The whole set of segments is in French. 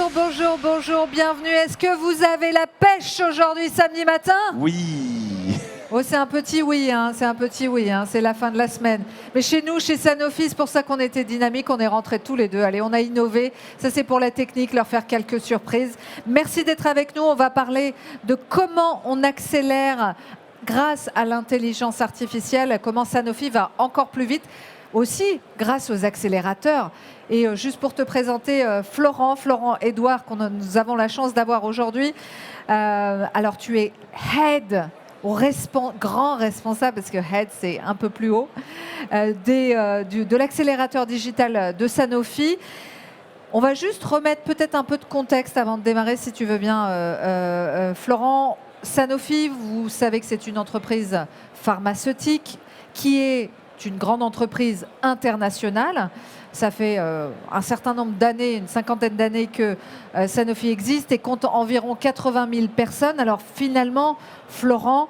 Bonjour, bonjour, bonjour, bienvenue. Est-ce que vous avez la pêche aujourd'hui, samedi matin? Oui. Oh, c'est un petit oui, hein, c'est un petit oui, hein, c'est la fin de la semaine. Mais chez nous, chez Sanofi, c'est pour ça qu'on était dynamique, on est rentrés tous les deux. Allez, on a innové, ça c'est pour la technique, leur faire quelques surprises. Merci d'être avec nous, on va parler de comment on accélère grâce à l'intelligence artificielle, comment Sanofi va encore plus vite, aussi grâce aux accélérateurs. Et juste pour te présenter Florent Edouard, nous avons la chance d'avoir aujourd'hui. Alors tu es Head, grand responsable, parce que Head c'est un peu plus haut, de l'accélérateur digital de Sanofi. On va juste remettre peut-être un peu de contexte avant de démarrer, si tu veux bien, Florent. Sanofi, vous savez que c'est une entreprise pharmaceutique qui est une grande entreprise internationale. Ça fait un certain nombre d'années, une cinquantaine d'années que Sanofi existe et compte environ 80 000 personnes. Alors finalement, Florent,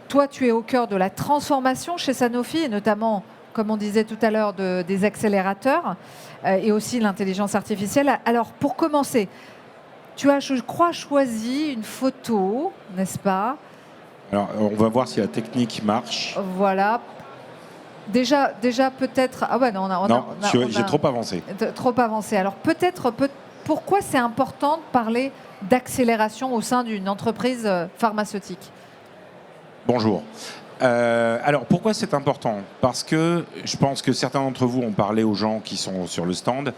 toi tu es au cœur de la transformation chez Sanofi et notamment, comme on disait tout à l'heure, des accélérateurs et aussi l'intelligence artificielle. Alors pour commencer, tu as, je crois, choisi une photo, n'est-ce pas? Alors, on va voir si la technique marche. Voilà. Déjà peut-être... Ah ouais, non, j'ai trop avancé. Trop avancé. Alors peut-être, pourquoi c'est important de parler d'accélération au sein d'une entreprise pharmaceutique? Bonjour. Alors, pourquoi c'est important? Parce que je pense que certains d'entre vous ont parlé aux gens qui sont sur le stand.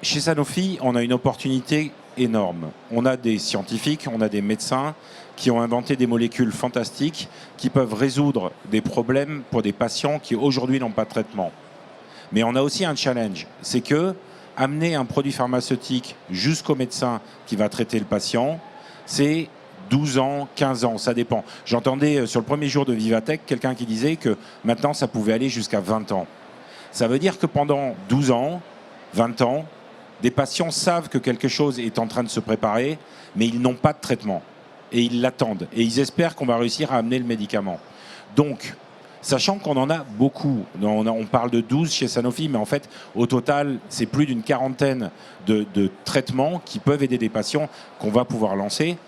Chez Sanofi, on a une opportunité énorme. On a des scientifiques, on a des médecins qui ont inventé des molécules fantastiques qui peuvent résoudre des problèmes pour des patients qui aujourd'hui n'ont pas de traitement. Mais on a aussi un challenge, c'est que amener un produit pharmaceutique jusqu'au médecin qui va traiter le patient, c'est 12 ans, 15 ans, ça dépend. J'entendais sur le premier jour de Vivatech quelqu'un qui disait que maintenant ça pouvait aller jusqu'à 20 ans. Ça veut dire que pendant 12 ans, 20 ans, des patients savent que quelque chose est en train de se préparer, mais ils n'ont pas de traitement. Et ils l'attendent. Et ils espèrent qu'on va réussir à amener le médicament. Donc, sachant qu'on en a beaucoup, on parle de 12 chez Sanofi, mais en fait, au total, c'est plus d'une quarantaine de traitements qui peuvent aider des patients qu'on va pouvoir lancer.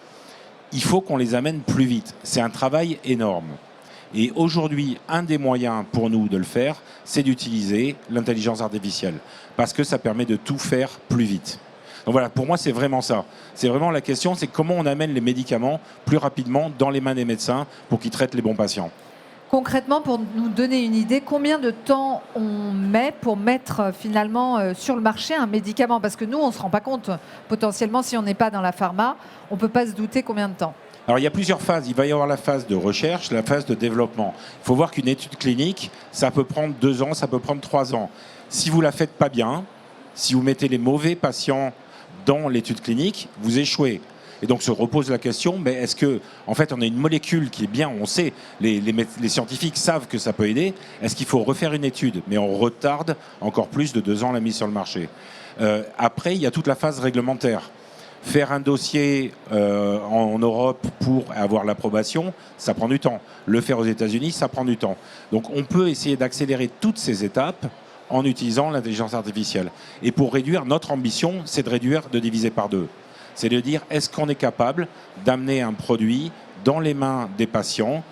Il faut qu'on les amène plus vite. C'est un travail énorme. Et aujourd'hui, un des moyens pour nous de le faire, c'est d'utiliser l'intelligence artificielle. Parce que ça permet de tout faire plus vite. Donc voilà, pour moi, c'est vraiment ça. C'est vraiment la question, c'est comment on amène les médicaments plus rapidement dans les mains des médecins pour qu'ils traitent les bons patients. Concrètement, pour nous donner une idée, combien de temps on met pour mettre finalement sur le marché un médicament? Parce que nous, on ne se rend pas compte. Potentiellement, si on n'est pas dans la pharma, on ne peut pas se douter combien de temps. Alors, il y a plusieurs phases. Il va y avoir la phase de recherche, la phase de développement. Il faut voir qu'une étude clinique, ça peut prendre 2 ans, ça peut prendre 3 ans. Si vous ne la faites pas bien, si vous mettez les mauvais patients dans l'étude clinique, vous échouez. Et donc se repose la question, mais est-ce que, en fait, on a une molécule qui est bien, on sait, les scientifiques savent que ça peut aider, est-ce qu'il faut refaire une étude? Mais on retarde encore plus de 2 ans la mise sur le marché. Après, il y a toute la phase réglementaire. Faire un dossier en Europe pour avoir l'approbation, ça prend du temps. Le faire aux États-Unis, ça prend du temps. Donc on peut essayer d'accélérer toutes ces étapes en utilisant l'intelligence artificielle. Et pour réduire, notre ambition, c'est de diviser par 2. C'est de dire, est-ce qu'on est capable d'amener un produit dans les mains des patients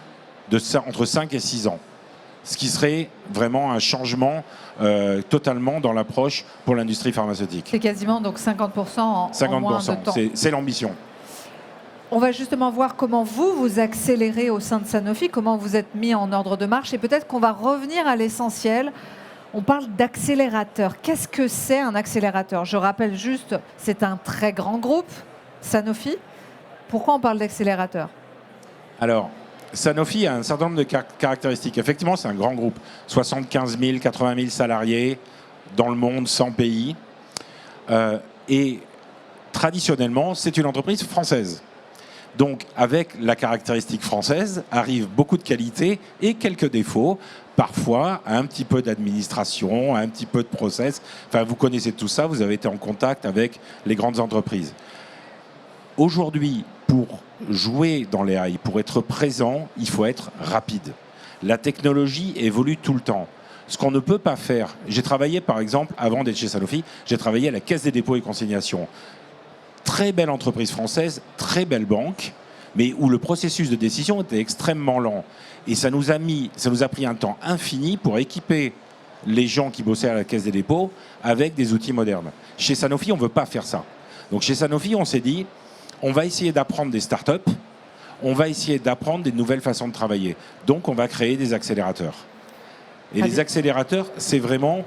entre 5 et 6 ans? Ce qui serait vraiment un changement totalement dans l'approche pour l'industrie pharmaceutique. C'est quasiment donc 50% en moins de temps. C'est l'ambition. On va justement voir comment vous accélérez au sein de Sanofi, comment vous êtes mis en ordre de marche et peut-être qu'on va revenir à l'essentiel. On parle d'accélérateur. Qu'est-ce que c'est un accélérateur? Je rappelle juste, c'est un très grand groupe, Sanofi. Pourquoi on parle d'accélérateur? Alors, Sanofi a un certain nombre de caractéristiques. Effectivement, c'est un grand groupe. 75 000, 80 000 salariés dans le monde, 100 pays. Et traditionnellement, c'est une entreprise française. Donc, avec la caractéristique française, arrivent beaucoup de qualités et quelques défauts. Parfois, un petit peu d'administration, un petit peu de process. Enfin, vous connaissez tout ça, vous avez été en contact avec les grandes entreprises. Aujourd'hui, pour jouer dans les AI, pour être présent, il faut être rapide. La technologie évolue tout le temps. Ce qu'on ne peut pas faire, j'ai travaillé par exemple, avant d'être chez Sanofi, j'ai travaillé à la Caisse des dépôts et consignations. Très belle entreprise française, très belle banque, mais où le processus de décision était extrêmement lent. Et ça nous a pris un temps infini pour équiper les gens qui bossaient à la Caisse des dépôts avec des outils modernes. Chez Sanofi, on ne veut pas faire ça. Donc chez Sanofi, on s'est dit, on va essayer d'apprendre des startups, on va essayer d'apprendre des nouvelles façons de travailler. Donc on va créer des accélérateurs. Et les accélérateurs, c'est vraiment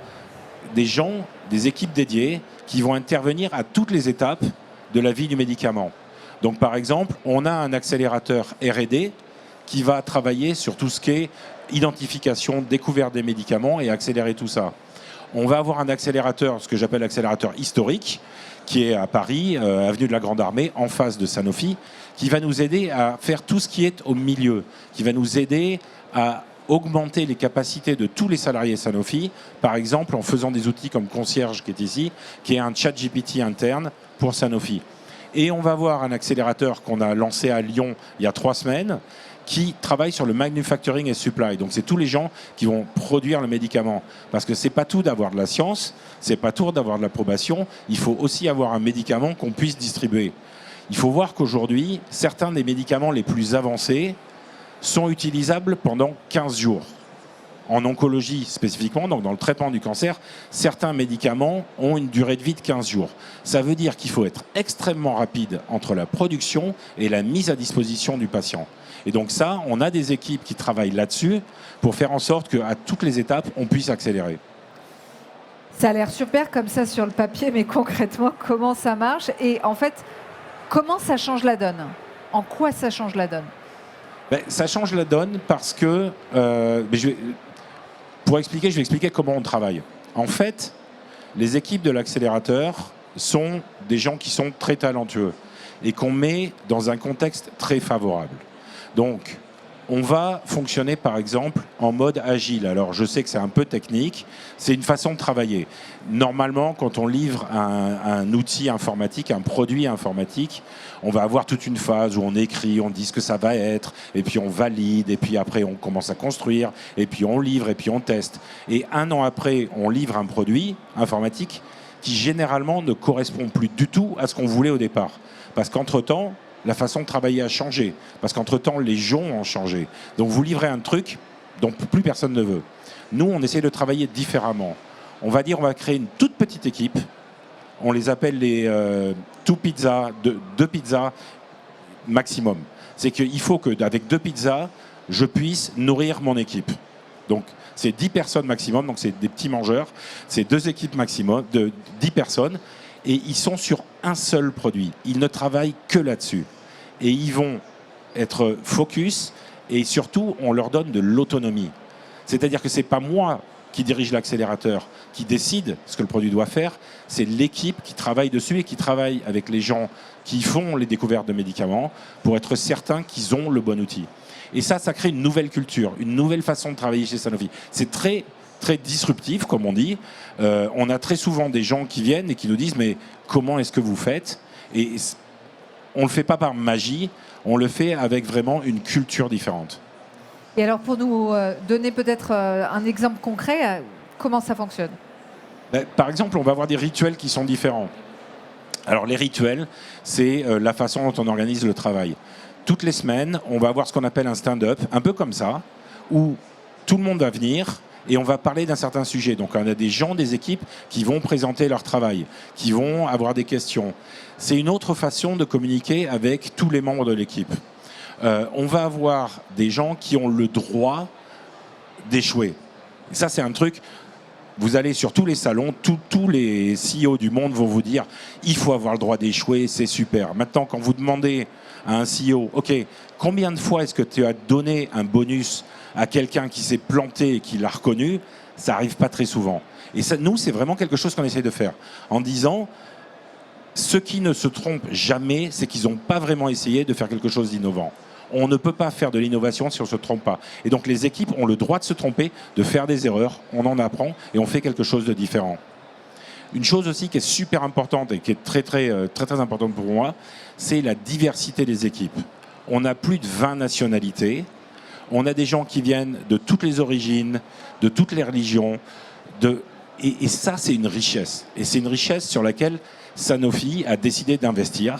des gens, des équipes dédiées qui vont intervenir à toutes les étapes de la vie du médicament. Donc par exemple, on a un accélérateur R&D qui va travailler sur tout ce qui est identification, découverte des médicaments et accélérer tout ça. On va avoir un accélérateur, ce que j'appelle l'accélérateur historique, qui est à Paris, avenue de la Grande Armée, en face de Sanofi, qui va nous aider à faire tout ce qui est au milieu, qui va nous aider à augmenter les capacités de tous les salariés Sanofi, par exemple en faisant des outils comme Concierge qui est ici, qui est un chat GPT interne pour Sanofi. Et on va voir un accélérateur qu'on a lancé à Lyon il y a 3 semaines, qui travaille sur le manufacturing et supply. Donc c'est tous les gens qui vont produire le médicament. Parce que c'est pas tout d'avoir de la science, c'est pas tout d'avoir de l'approbation, il faut aussi avoir un médicament qu'on puisse distribuer. Il faut voir qu'aujourd'hui, certains des médicaments les plus avancés sont utilisables pendant 15 jours. En oncologie spécifiquement, donc dans le traitement du cancer, certains médicaments ont une durée de vie de 15 jours. Ça veut dire qu'il faut être extrêmement rapide entre la production et la mise à disposition du patient. Et donc ça, on a des équipes qui travaillent là-dessus pour faire en sorte qu'à toutes les étapes, on puisse accélérer. Ça a l'air super comme ça sur le papier, mais concrètement, comment ça marche? Et en fait, comment ça change la donne? En quoi ça change la donne? Ça change la donne parce que, pour expliquer, je vais expliquer comment on travaille. En fait, les équipes de l'accélérateur sont des gens qui sont très talentueux et qu'on met dans un contexte très favorable. Donc, on va fonctionner par exemple en mode agile. Alors, je sais que c'est un peu technique, c'est une façon de travailler. Normalement, quand on livre un outil informatique, un produit informatique, on va avoir toute une phase où on écrit, on dit ce que ça va être, et puis on valide, et puis après on commence à construire, et puis on livre, et puis on teste. Et 1 an après, on livre un produit informatique qui généralement ne correspond plus du tout à ce qu'on voulait au départ. Parce qu'entre-temps, la façon de travailler a changé. Parce qu'entre-temps, les gens ont changé. Donc vous livrez un truc dont plus personne ne veut. Nous, on essaie de travailler différemment. On va dire, on va créer une toute petite équipe. On les appelle les 2 pizzas maximum. C'est qu'il faut qu'avec 2 pizzas, je puisse nourrir mon équipe. Donc, c'est 10 personnes maximum, donc c'est des petits mangeurs. C'est 2 équipes maximum de 10 personnes. Et ils sont sur un seul produit. Ils ne travaillent que là-dessus. Et ils vont être focus et surtout, on leur donne de l'autonomie. C'est-à-dire que ce n'est pas moi qui dirige l'accélérateur, qui décide ce que le produit doit faire. C'est l'équipe qui travaille dessus et qui travaille avec les gens qui font les découvertes de médicaments pour être certain qu'ils ont le bon outil. Et ça crée une nouvelle culture, une nouvelle façon de travailler chez Sanofi. C'est très disruptif, comme on dit. On a très souvent des gens qui viennent et qui nous disent « mais comment est-ce que vous faites ?» Et on ne le fait pas par magie, on le fait avec vraiment une culture différente. Et alors, pour nous donner peut-être un exemple concret, comment ça fonctionne? Par exemple, on va avoir des rituels qui sont différents. Alors, les rituels, c'est la façon dont on organise le travail. Toutes les semaines, on va avoir ce qu'on appelle un stand-up, un peu comme ça, où tout le monde va venir et on va parler d'un certain sujet. Donc, on a des gens des équipes qui vont présenter leur travail, qui vont avoir des questions. C'est une autre façon de communiquer avec tous les membres de l'équipe. On va avoir des gens qui ont le droit d'échouer. Et ça, c'est un truc... Vous allez sur tous les salons, tous les CEO du monde vont vous dire « il faut avoir le droit d'échouer, c'est super ». Maintenant, quand vous demandez à un CEO « ok, combien de fois est-ce que tu as donné un bonus à quelqu'un qui s'est planté et qui l'a reconnu ?» Ça n'arrive pas très souvent. Et ça, nous, c'est vraiment quelque chose qu'on essaie de faire. En disant « ceux qui ne se trompent jamais, c'est qu'ils n'ont pas vraiment essayé de faire quelque chose d'innovant ». On ne peut pas faire de l'innovation si on ne se trompe pas. Et donc les équipes ont le droit de se tromper, de faire des erreurs, on en apprend et on fait quelque chose de différent. Une chose aussi qui est super importante et qui est très importante pour moi, c'est la diversité des équipes. On a plus de 20 nationalités, On a des gens qui viennent de toutes les origines, de toutes les religions. Et ça, c'est une richesse. Et c'est une richesse sur laquelle Sanofi a décidé d'investir.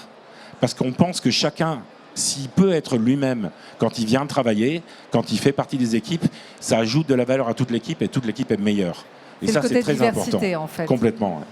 Parce qu'on pense que chacun, s'il peut être lui-même quand il vient travailler, quand il fait partie des équipes, ça ajoute de la valeur à toute l'équipe et toute l'équipe est meilleure. Et ça, c'est très important. En fait. Complètement. Ouais.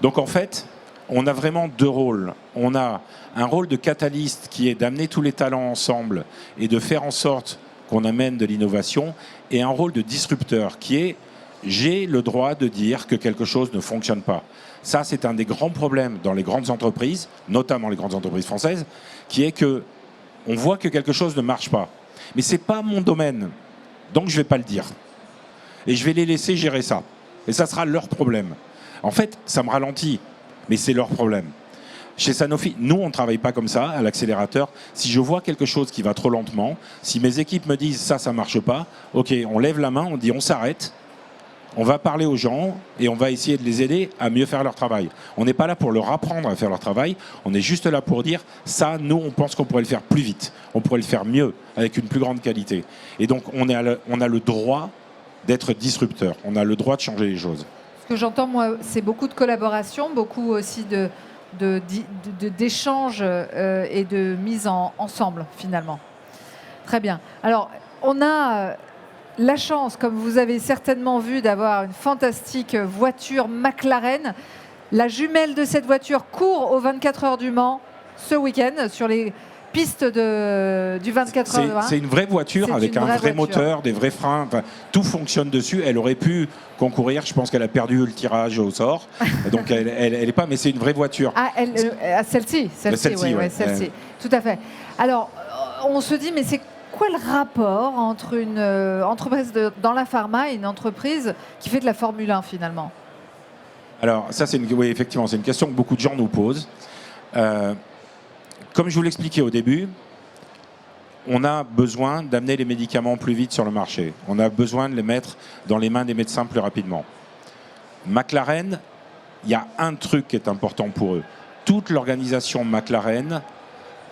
Donc en fait, on a vraiment deux rôles. On a un rôle de catalyste qui est d'amener tous les talents ensemble et de faire en sorte qu'on amène de l'innovation, et un rôle de disrupteur qui est j'ai le droit de dire que quelque chose ne fonctionne pas. Ça, c'est un des grands problèmes dans les grandes entreprises, notamment les grandes entreprises françaises, qui est que on voit que quelque chose ne marche pas. Mais ce n'est pas mon domaine, donc je ne vais pas le dire. Et je vais les laisser gérer ça. Et ça sera leur problème. En fait, ça me ralentit, mais c'est leur problème. Chez Sanofi, nous, on ne travaille pas comme ça, à l'accélérateur. Si je vois quelque chose qui va trop lentement, si mes équipes me disent ça ne marche pas, ok, on lève la main, on dit on s'arrête, on va parler aux gens et on va essayer de les aider à mieux faire leur travail. On n'est pas là pour leur apprendre à faire leur travail, on est juste là pour dire ça, nous, on pense qu'on pourrait le faire plus vite, on pourrait le faire mieux, avec une plus grande qualité. Et donc, on a le droit d'être disrupteur, on a le droit de changer les choses. Ce que j'entends, moi, c'est beaucoup de collaboration, beaucoup aussi d'échanges et de mise ensemble, finalement. Très bien. Alors, on a la chance, comme vous avez certainement vu, d'avoir une fantastique voiture McLaren. La jumelle de cette voiture court aux 24 heures du Mans ce week-end sur les pistes du 24 heures du Mans. C'est une vraie voiture avec un vrai moteur, des vrais freins. Enfin, tout fonctionne dessus. Elle aurait pu concourir. Je pense qu'elle a perdu le tirage au sort. Donc, elle est pas... Mais c'est une vraie voiture. Ah, celle-ci. Celle-ci, ouais. Tout à fait. Alors, on se dit, mais c'est quoi le rapport entre une entreprise dans la pharma et une entreprise qui fait de la Formule 1, finalement? Alors, ça, oui, effectivement, c'est une question que beaucoup de gens nous posent. Comme je vous l'expliquais au début, on a besoin d'amener les médicaments plus vite sur le marché. On a besoin de les mettre dans les mains des médecins plus rapidement. McLaren, il y a un truc qui est important pour eux. Toute l'organisation McLaren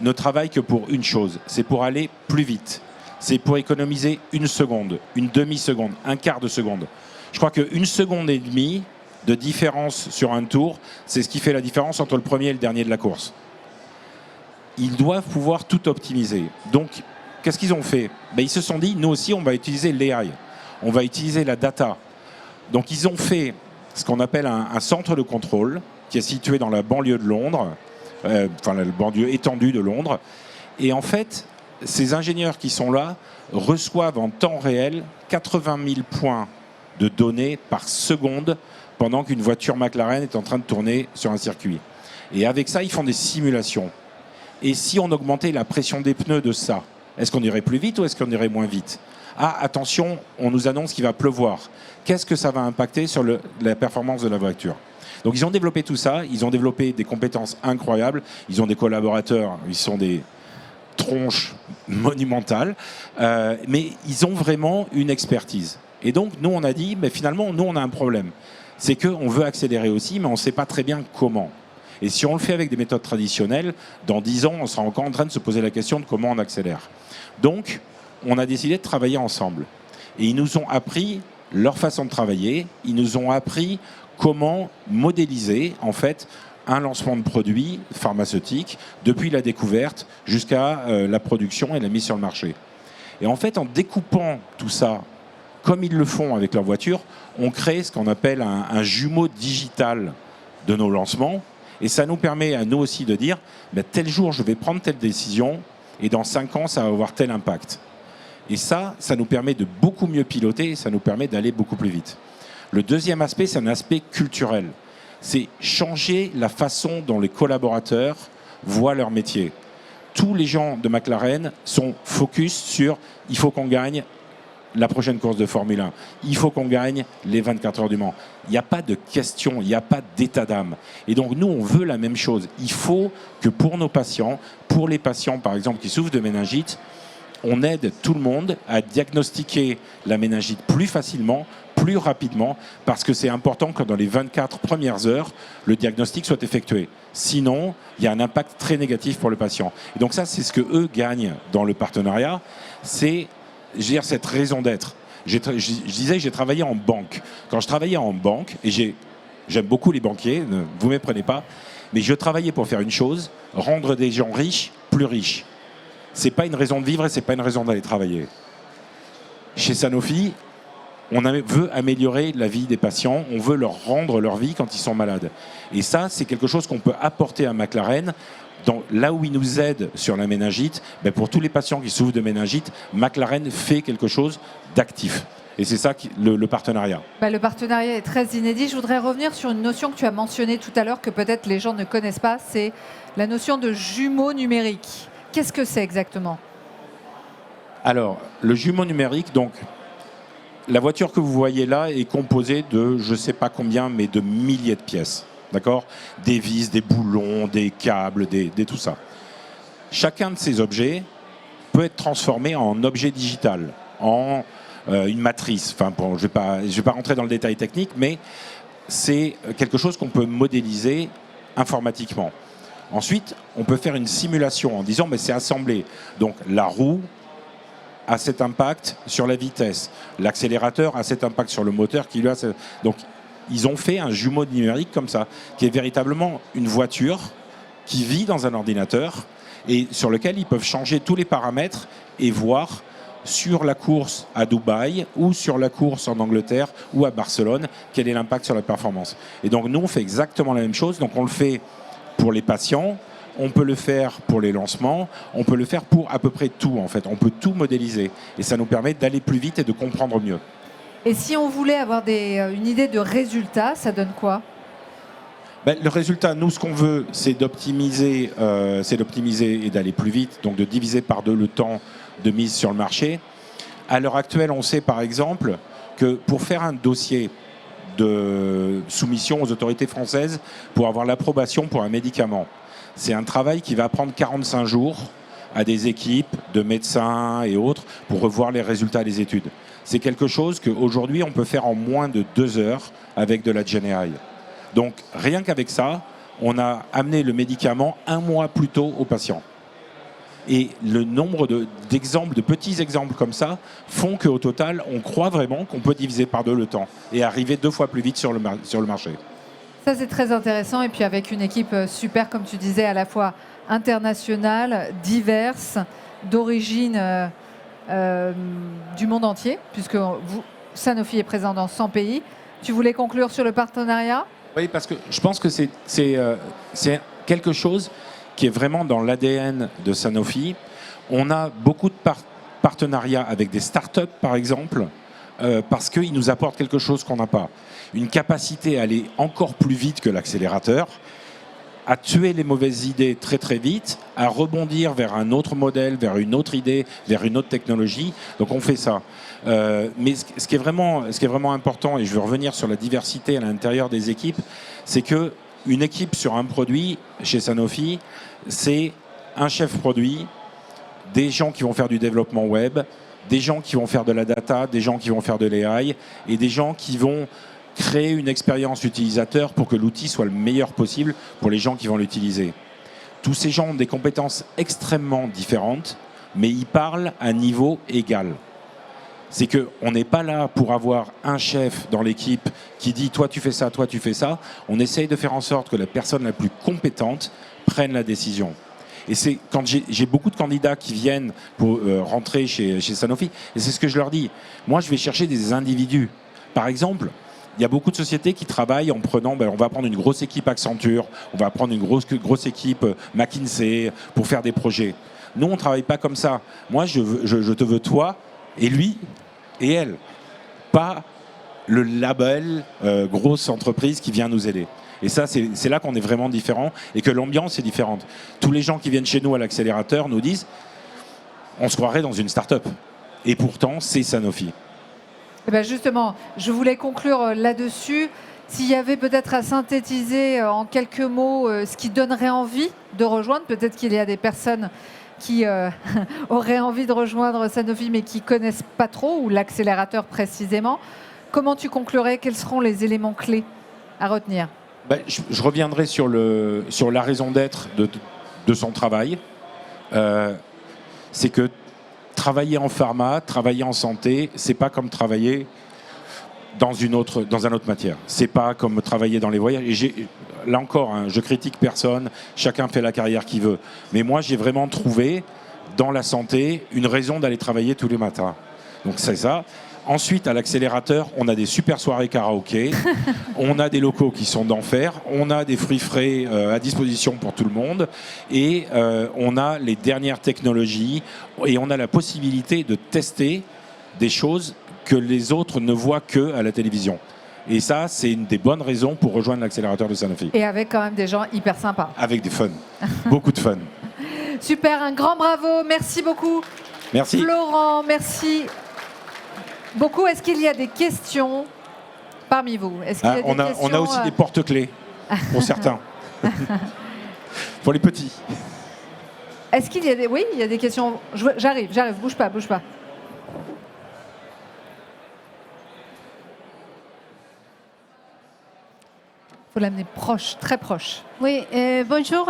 ne travaille que pour une chose, c'est pour aller plus vite. C'est pour économiser une seconde, une demi-seconde, un quart de seconde. Je crois qu'une seconde et demie de différence sur un tour, c'est ce qui fait la différence entre le premier et le dernier de la course. Ils doivent pouvoir tout optimiser. Donc, qu'est-ce qu'ils ont fait? Ils se sont dit, nous aussi, on va utiliser l'AI. On va utiliser la data. Donc, ils ont fait ce qu'on appelle un centre de contrôle qui est situé dans la banlieue de Londres, la banlieue étendue de Londres. Et en fait, ces ingénieurs qui sont là reçoivent en temps réel 80 000 points de données par seconde pendant qu'une voiture McLaren est en train de tourner sur un circuit. Et avec ça, ils font des simulations. Et si on augmentait la pression des pneus de ça, est-ce qu'on irait plus vite ou est-ce qu'on irait moins vite? Ah, attention, on nous annonce qu'il va pleuvoir. Qu'est-ce que ça va impacter sur la performance de la voiture? Donc ils ont développé tout ça, ils ont développé des compétences incroyables, ils ont des collaborateurs, ils sont des tronches monumentales, mais ils ont vraiment une expertise. Et donc nous on a dit, mais finalement nous on a un problème. C'est qu'on veut accélérer aussi, mais on ne sait pas très bien comment. Et si on le fait avec des méthodes traditionnelles, dans 10 ans, on sera encore en train de se poser la question de comment on accélère. Donc, on a décidé de travailler ensemble. Et ils nous ont appris leur façon de travailler, ils nous ont appris comment modéliser, en fait, un lancement de produit pharmaceutique, depuis la découverte jusqu'à la production et la mise sur le marché. Et en fait, en découpant tout ça, comme ils le font avec leur voiture, on crée ce qu'on appelle un jumeau digital de nos lancements. Et ça nous permet à nous aussi de dire, tel jour, je vais prendre telle décision et dans 5 ans, ça va avoir tel impact. Et ça nous permet de beaucoup mieux piloter et ça nous permet d'aller beaucoup plus vite. Le deuxième aspect, c'est un aspect culturel. C'est changer la façon dont les collaborateurs voient leur métier. Tous les gens de McLaren sont focus sur « il faut qu'on gagne la prochaine course de Formule 1. Il faut qu'on gagne les 24 heures du Mans. » Il n'y a pas de question, il n'y a pas d'état d'âme. Et donc, nous, on veut la même chose. Il faut que pour nos patients, pour les patients, par exemple, qui souffrent de méningite, on aide tout le monde à diagnostiquer la méningite plus facilement, plus rapidement, parce que c'est important que dans les 24 premières heures, le diagnostic soit effectué. Sinon, il y a un impact très négatif pour le patient. Et donc ça, c'est ce que eux gagnent dans le partenariat, c'est, je veux dire, cette raison d'être. Je disais que j'ai travaillé en banque. Quand je travaillais en banque, et j'aime beaucoup les banquiers, ne vous méprenez pas, mais je travaillais pour faire une chose, rendre des gens riches plus riches. C'est pas une raison de vivre et c'est pas une raison d'aller travailler. Chez Sanofi, on veut améliorer la vie des patients, on veut leur rendre leur vie quand ils sont malades. Et ça, c'est quelque chose qu'on peut apporter à McLaren. Là où ils nous aident sur la méningite, pour tous les patients qui souffrent de méningite, McLaren fait quelque chose d'actif. Et c'est ça le partenariat. Le partenariat est très inédit. Je voudrais revenir sur une notion que tu as mentionnée tout à l'heure, que peut-être les gens ne connaissent pas, c'est la notion de jumeau numérique. Qu'est-ce que c'est exactement ? Alors, le jumeau numérique, donc, la voiture que vous voyez là est composée de, je ne sais pas combien, mais de milliers de pièces. D'accord ? Des vis, des boulons, des câbles, tout ça. Chacun de ces objets peut être transformé en objet digital, en une matrice. Enfin, bon, je vais pas rentrer dans le détail technique, mais c'est quelque chose qu'on peut modéliser informatiquement. Ensuite, on peut faire une simulation en disant c'est assemblé. Donc la roue a cet impact sur la vitesse. L'accélérateur a cet impact sur le moteur qui lui a... Donc, ils ont fait un jumeau numérique comme ça, qui est véritablement une voiture qui vit dans un ordinateur et sur lequel ils peuvent changer tous les paramètres et voir sur la course à Dubaï ou sur la course en Angleterre ou à Barcelone, quel est l'impact sur la performance. Et donc, nous, on fait exactement la même chose. Donc, on le fait pour les patients, on peut le faire pour les lancements, on peut le faire pour à peu près tout en fait. On peut tout modéliser et ça nous permet d'aller plus vite et de comprendre mieux. Et si on voulait avoir une idée de résultat, ça donne quoi ? Le résultat, nous, ce qu'on veut, c'est d'optimiser et d'aller plus vite, donc de diviser par 2 le temps de mise sur le marché. À l'heure actuelle, on sait par exemple que pour faire un dossier de soumission aux autorités françaises, pour avoir l'approbation pour un médicament, c'est un travail qui va prendre 45 jours à des équipes de médecins et autres pour revoir les résultats des études. C'est quelque chose qu'aujourd'hui, on peut faire en moins de 2 heures avec de la GenAI. Donc, rien qu'avec ça, on a amené le médicament 1 mois plus tôt aux patients. Et le nombre d'exemples, de petits exemples comme ça, font qu'au total, on croit vraiment qu'on peut diviser par 2 le temps et arriver 2 fois plus vite sur le marché. Ça, c'est très intéressant. Et puis avec une équipe super, comme tu disais, à la fois internationale, diverse, d'origine du monde entier, puisque Sanofi est présent dans 100 pays. Tu voulais conclure sur le partenariat ? Oui, parce que je pense que c'est quelque chose qui est vraiment dans l'ADN de Sanofi. On a beaucoup de partenariats avec des startups, par exemple, parce qu'ils nous apportent quelque chose qu'on n'a pas. Une capacité à aller encore plus vite que l'accélérateur, à tuer les mauvaises idées très très vite, à rebondir vers un autre modèle, vers une autre idée, vers une autre technologie. Donc on fait ça. Mais ce qui est vraiment important, et je veux revenir sur la diversité à l'intérieur des équipes, c'est qu'une équipe sur un produit, chez Sanofi, c'est un chef produit, des gens qui vont faire du développement web, des gens qui vont faire de la data, des gens qui vont faire de l'AI, et des gens qui vont créer une expérience utilisateur pour que l'outil soit le meilleur possible pour les gens qui vont l'utiliser. Tous ces gens ont des compétences extrêmement différentes, mais ils parlent à niveau égal. C'est qu'on n'est pas là pour avoir un chef dans l'équipe qui dit « toi tu fais ça, toi tu fais ça ». On essaye de faire en sorte que la personne la plus compétente prenne la décision. Et c'est quand j'ai beaucoup de candidats qui viennent pour rentrer chez Sanofi, et c'est ce que je leur dis. Moi, je vais chercher des individus. Par exemple, il y a beaucoup de sociétés qui travaillent en prenant, on va prendre une grosse équipe Accenture, on va prendre une grosse équipe McKinsey pour faire des projets. Nous, on ne travaille pas comme ça. Moi, je te veux toi et lui et elle. Pas le label grosse entreprise qui vient nous aider. Et ça, c'est là qu'on est vraiment différent et que l'ambiance est différente. Tous les gens qui viennent chez nous à l'accélérateur nous disent on se croirait dans une start-up. Et pourtant, c'est Sanofi. Eh bien justement, je voulais conclure là-dessus. S'il y avait peut-être à synthétiser en quelques mots ce qui donnerait envie de rejoindre, peut-être qu'il y a des personnes qui auraient envie de rejoindre Sanofi mais qui ne connaissent pas trop, ou l'accélérateur précisément. Comment tu conclurais? Quels seront les éléments clés à retenir? Je reviendrai sur la raison d'être de son travail. C'est que travailler en pharma, travailler en santé, c'est pas comme travailler dans une autre matière. C'est pas comme travailler dans les voyages. Et là encore, hein, je critique personne, chacun fait la carrière qu'il veut. Mais moi, j'ai vraiment trouvé dans la santé une raison d'aller travailler tous les matins. Donc c'est ça. Ensuite, à l'accélérateur, on a des super soirées karaoké, on a des locaux qui sont d'enfer, on a des fruits frais à disposition pour tout le monde, et on a les dernières technologies, et on a la possibilité de tester des choses que les autres ne voient qu'à la télévision. Et ça, c'est une des bonnes raisons pour rejoindre l'accélérateur de Sanofi. Et avec quand même des gens hyper sympas. Avec des fun, beaucoup de fun. Super, un grand bravo, merci beaucoup. Merci. Florent, merci beaucoup. Est-ce qu'il y a des questions parmi vous? Est-ce qu'il y a des questions, on a aussi des porte-clés pour certains. Pour les petits. Est-ce qu'il y a des... Oui, il y a des questions. J'arrive, bouge pas. Il faut l'amener proche, très proche. Oui, bonjour,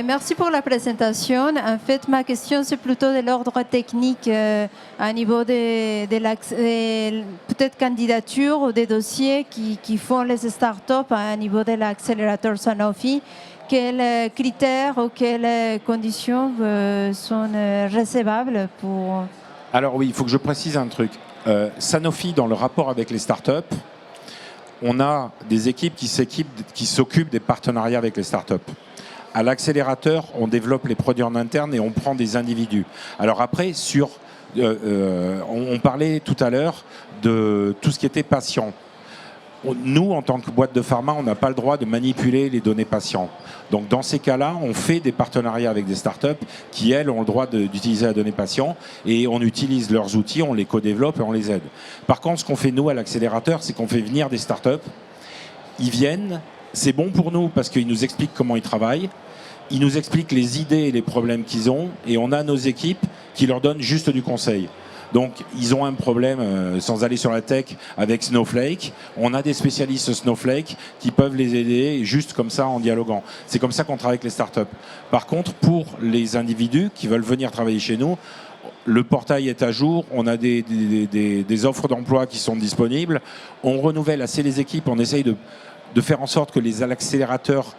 merci pour la présentation. En fait, ma question, c'est plutôt de l'ordre technique à niveau de peut-être candidature ou des dossiers qui font les startups à niveau de l'accélérateur Sanofi. Quels critères ou quelles conditions sont recevables pour... Alors oui, il faut que je précise un truc. Sanofi, dans le rapport avec les startups, on a des équipes qui s'occupent des partenariats avec les startups. À l'accélérateur, on développe les produits en interne et on prend des individus. Alors après, on parlait tout à l'heure de tout ce qui était patient. Nous, en tant que boîte de pharma, on n'a pas le droit de manipuler les données patients. Donc, dans ces cas-là, on fait des partenariats avec des startups qui, elles, ont le droit d'utiliser la donnée patient et on utilise leurs outils, on les co-développe et on les aide. Par contre, ce qu'on fait, nous, à l'accélérateur, c'est qu'on fait venir des startups. Ils viennent, c'est bon pour nous parce qu'ils nous expliquent comment ils travaillent. Ils nous expliquent les idées et les problèmes qu'ils ont et on a nos équipes qui leur donnent juste du conseil. Donc, ils ont un problème, sans aller sur la tech, avec Snowflake. On a des spécialistes Snowflake qui peuvent les aider juste comme ça en dialoguant. C'est comme ça qu'on travaille avec les startups. Par contre, pour les individus qui veulent venir travailler chez nous, le portail est à jour, on a des offres d'emploi qui sont disponibles. On renouvelle assez les équipes, on essaye de faire en sorte que les accélérateurs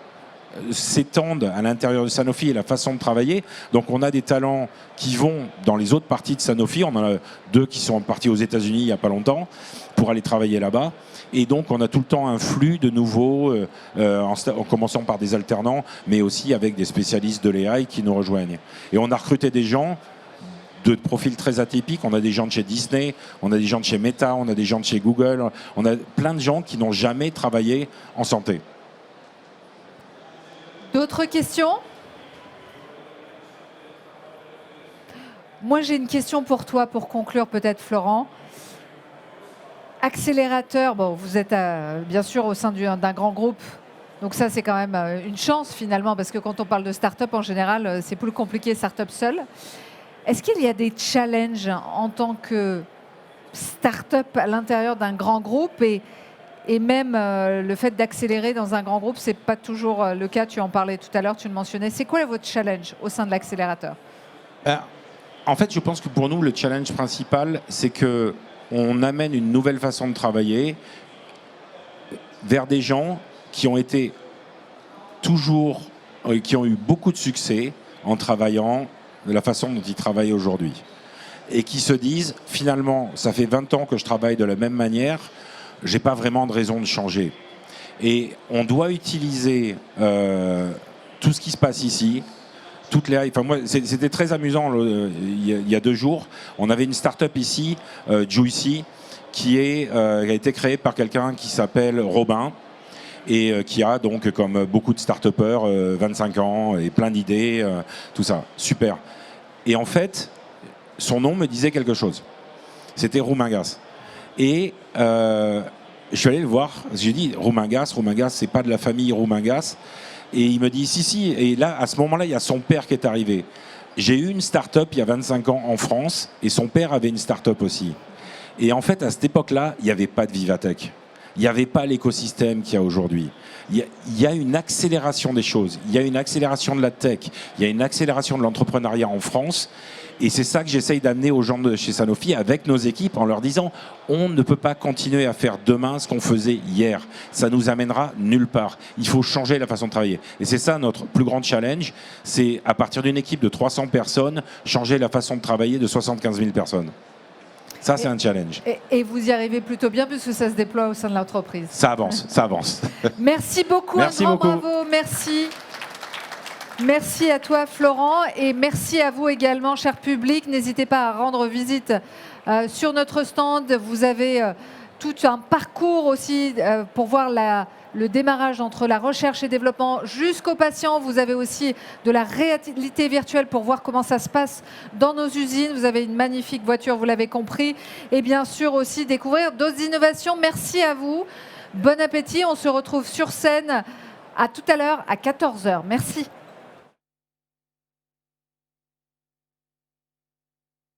s'étendent à l'intérieur de Sanofi et la façon de travailler. Donc on a des talents qui vont dans les autres parties de Sanofi. On en a 2 qui sont partis aux États-Unis il n'y a pas longtemps pour aller travailler là-bas. Et donc on a tout le temps un flux de nouveaux, en commençant par des alternants, mais aussi avec des spécialistes de l'AI qui nous rejoignent. Et on a recruté des gens de profils très atypiques. On a des gens de chez Disney, on a des gens de chez Meta, on a des gens de chez Google. On a plein de gens qui n'ont jamais travaillé en santé. D'autres questions? Moi, j'ai une question pour toi, pour conclure peut-être, Florent. Accélérateur, bon, vous êtes bien sûr au sein d'un grand groupe, donc ça, c'est quand même une chance finalement, parce que quand on parle de start-up, en général, c'est plus compliqué, start-up seul. Est-ce qu'il y a des challenges en tant que start-up à l'intérieur d'un grand groupe et même le fait d'accélérer dans un grand groupe, ce n'est pas toujours le cas. Tu en parlais tout à l'heure, tu le mentionnais. C'est quoi votre challenge au sein de l'accélérateur? En fait, je pense que pour nous, le challenge principal, c'est qu'on amène une nouvelle façon de travailler vers des gens qui ont été toujours, qui ont eu beaucoup de succès en travaillant de la façon dont ils travaillent aujourd'hui. Et qui se disent, finalement, ça fait 20 ans que je travaille de la même manière, j'ai pas vraiment de raison de changer. Et on doit utiliser tout ce qui se passe ici, toutes les... Enfin, moi, c'était très amusant il y a 2 jours. On avait une start-up ici, Juicy, qui a été créée par quelqu'un qui s'appelle Robin et qui a donc, comme beaucoup de start-upers, 25 ans et plein d'idées, tout ça. Super. Et en fait, son nom me disait quelque chose. C'était Roumingas. Et je suis allé le voir. J'ai dit Roumingas, c'est pas de la famille Roumingas. Et il me dit si. Et là, à ce moment-là, il y a son père qui est arrivé. J'ai eu une start-up il y a 25 ans en France et son père avait une start-up aussi. Et en fait, à cette époque-là, il n'y avait pas de Vivatech. Il n'y avait pas l'écosystème qu'il y a aujourd'hui. Il y a une accélération des choses. Il y a une accélération de la tech. Il y a une accélération de l'entrepreneuriat en France. Et c'est ça que j'essaye d'amener aux gens de chez Sanofi avec nos équipes en leur disant on ne peut pas continuer à faire demain ce qu'on faisait hier. Ça nous amènera nulle part. Il faut changer la façon de travailler. Et c'est ça notre plus grand challenge. C'est à partir d'une équipe de 300 personnes, changer la façon de travailler de 75 000 personnes. Ça, c'est un challenge. Et vous y arrivez plutôt bien puisque ça se déploie au sein de l'entreprise. Ça avance, ça avance. Merci beaucoup, Merci un grand beaucoup. bravo, merci. Merci à toi, Florent, et merci à vous également, cher public. N'hésitez pas à rendre visite sur notre stand. Vous avez tout un parcours aussi pour voir le démarrage entre la recherche et développement jusqu'aux patients. Vous avez aussi de la réalité virtuelle pour voir comment ça se passe dans nos usines. Vous avez une magnifique voiture, vous l'avez compris. Et bien sûr aussi découvrir d'autres innovations. Merci à vous. Bon appétit. On se retrouve sur scène à tout à l'heure à 14h. Merci.